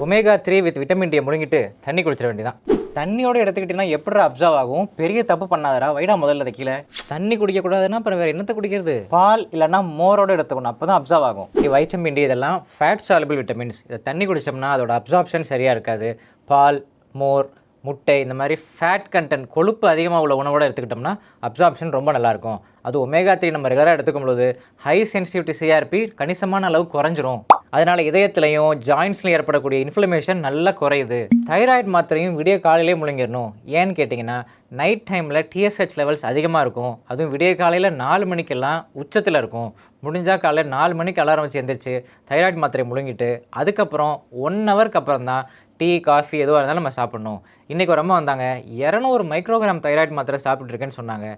Omega 3 with vitamin D முழுங்கிட்டு தண்ணி குடிச்சிட வேண்டியதான். தண்ணியோட எடுத்துக்கிட்டீங்கன்னா எப்படி அப்சர்வ் ஆகும்? பெரிய தப்பு பண்ணாதரா, வைடா முதல்ல அதை கீழே. தண்ணி குடிக்கக்கூடாதுன்னா அப்புறம் வேறு என்னத்தை குடிக்கிறது? பால் இல்லைன்னா மோரோட எடுத்துக்கணும், அப்போ தான் அப்சர்வ் ஆகும். வைட்டமின் டி இதெல்லாம் ஃபேட் சாலபிள் விட்டமின்ஸ். இதை தண்ணி குடித்தோம்னா அதோட அப்சார்ப்ஷன் சரியாக இருக்காது. பால், மோர், முட்டை இந்த மாதிரி ஃபேட் கண்டென்ட், கொழுப்பு அதிகமாக உள்ள உணவோடு எடுத்துக்கிட்டோம்னா அப்சார்ப்ஷன் ரொம்ப நல்லாயிருக்கும். அது ஒமேகா 3 நம்ம ரெகுலராக எடுத்துக்கும் பொழுது ஹை சென்சிட்டிவிட்டி சிஆர்பி கணிசமான அளவு குறைஞ்சிரும். அதனால் இதயத்திலையும் ஜாயின்ஸ்லையும் ஏற்படக்கூடிய இன்ஃப்ளமேஷன் நல்லா குறையுது. தைராய்டு மாத்திரையும் விடிய காலையிலே முழுங்கிடணும். ஏன்னு கேட்டிங்கன்னா நைட் டைமில் டிஎஸ்ஹெச் லெவல்ஸ் அதிகமாக இருக்கும். அதுவும் விடிய காலையில் 4 மணிக்கெல்லாம் உச்சத்தில் இருக்கும். முடிஞ்சால் காலையில் 4 மணிக்கு அலாரம் வச்சு எந்திரிச்சு தைராய்டு மாத்திரை முழுங்கிட்டு அதுக்கப்புறம் 1 ஹவருக்கு அப்புறம் தான் டீ, காஃபி எதுவாக இருந்தாலும் நம்ம சாப்பிட்ணும். இன்றைக்கி ஒரு அம்மா வந்தாங்க, 200 மைக்ரோகிராம் தைராய்டு மாத்திரை சாப்பிட்ருக்கேன்னு சொன்னாங்க.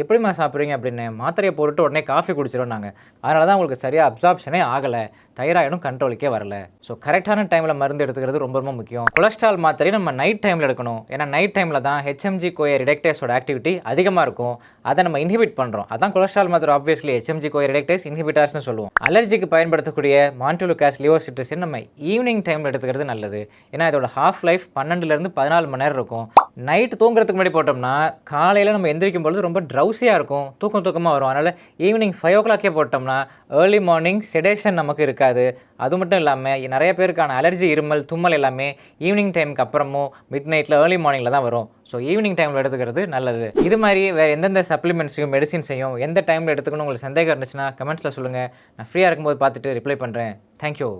எப்படிம்மா சாப்பிட்றீங்க அப்படின்னு. மாத்திரையை போட்டுட்டு உடனே காஃபி குடிச்சிடும்னாங்க. அதனால தான் உங்களுக்கு சரியாக அப்சார்ப்ஷனே ஆகலை, தைராய்டும் கண்ட்ரோலுக்கே வரல. ஸோ கரெக்டான டைமில் மருந்து எடுத்துக்கிறது ரொம்ப ரொம்ப முக்கியம். கொலஸ்ட்ரால் மாத்திரை நம்ம நைட் டைமில் எடுக்கணும். ஏன்னா நைட் டைமில் தான் ஹெச்எம்ஜி கோஏ ரிடக்டேஸோட ஆக்டிவிட்டி அதிகமாக இருக்கும். அதை நம்ம இன்ஹிபிட் பண்ணுறோம். அதான் கொலஸ்ட்ரால் மாத்திரை ஆப்வியஸ்லி ஹெச்எம்ஜி கோஏ ரிடக்டேஸ் இன்ஹிபிட்டர்ஸ்னு சொல்லுவோம். அலர்ஜிக்கு பயன்படுத்தக்கூடிய மான்டுலுகாஸ் லியோசிட்ரிசின் நம்ம ஈவினிங் டைமில் எடுத்துக்கிறது நல்லது. ஏன்னா இதோட ஹாஃப் லைஃப் 12லேருந்து 14 மணி நேரம் இருக்கும். நைட்டு தூங்குறதுக்கு முன்னாடி போட்டோம்னா காலையில் நம்ம எந்திரிக்கும் பொழுது ரொம்ப ட்ரௌசியாக இருக்கும், தூக்கமாக வரும். அதனால் ஈவினிங் 5 o'clock போட்டோம்னா ஏர்லி மார்னிங் செடேஷன் நமக்கு இருக்காது. அது மட்டும் இல்லாமல் நிறைய பேருக்கான அலர்ஜி, இருமல், தும்மல் எல்லாமே ஈவினிங் டைமுக்கு அப்புறமும் மிட் நைட்டில் ஏர்லி மார்னிங்கில் தான் வரும். ஸோ ஈவினிங் டைமில் எடுத்துக்கிறது நல்லது. இது மாதிரி வேறு எந்தெந்த சப்ளிமெண்ட்ஸையும் மெடிசின்ஸையும் எந்த டைமில் எடுத்துக்கணும் உங்களுக்கு சந்தேகம் இருந்துச்சுன்னா கமெண்ட்ஸில் சொல்லுங்கள். நான் ஃப்ரீயாக இருக்கும்போது பார்த்துட்டு ரிப்ளை பண்ணுறேன். தேங்க்யூ.